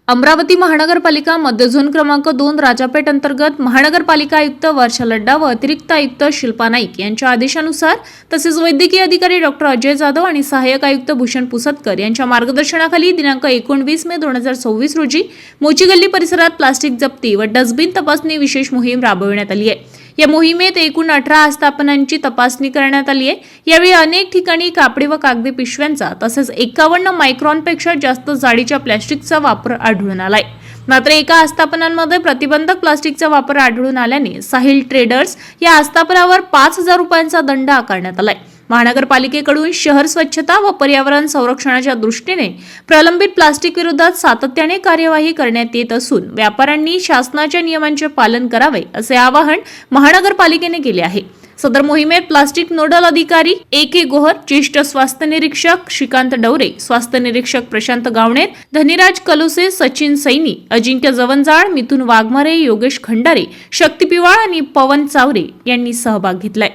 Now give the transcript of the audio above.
अमरावती महानगरपालिका मध्य झोन क्रमांक 2 राजापेठ अंतर्गत महानगरपालिका आयुक्त वर्षा लड्डा व अतिरिक्त आयुक्त शिल्पा नाईक यांच्या आदेशानुसार तसेच वैद्यकीय अधिकारी डॉक्टर अजय जाधव आणि सहाय्यक आयुक्त भूषण पुसतकर यांच्या मार्गदर्शनाखाली दिनांक 19 मे 2024 रोजी मोचीगल्ली परिसरात प्लास्टिक जप्ती व डस्टबिन तपासणी विशेष मोहीम राबविण्यात आली आहे। या मोहिमेत एकूण 18 आस्थापनांची तपासणी करण्यात आली आहे। यावेळी अनेक ठिकाणी कापडी व कागदी पिशव्यांचा तसेच 51 मायक्रॉनपेक्षा जास्त जाडीच्या प्लास्टिकचा वापर आढळून आलाय। मात्र एका आस्थापनांमध्ये प्रतिबंधक प्लास्टिकचा वापर आढळून आल्याने साहिल ट्रेडर्स या आस्थापनावर 5,000 रुपयांचा दंड आकारण्यात आलाय। महानगरपालिकेकडून शहर स्वच्छता व पर्यावरण संरक्षणाच्या दृष्टीने प्रलंबित प्लास्टिक विरोधात सातत्याने कार्यवाही करण्यात येत असून व्यापाऱ्यांनी शासनाच्या नियमांचे पालन करावे असे आवाहन महानगरपालिकेने केले आहे। सदर मोहिमेत प्लास्टिक नोडल अधिकारी ए.के. गोहर, ज्येष्ठ स्वास्थ्य निरीक्षक श्रीकांत डवरे, स्वास्थ्य निरीक्षक प्रशांत गावणेर, धनीराज कलुसे, सचिन सैनी, अजिंक्य जवंजाळ, मिथुन वाघमारे, योगेश खंडारे, शक्ती पिवाळ आणि पवन चावरे यांनी सहभाग घेतलाय।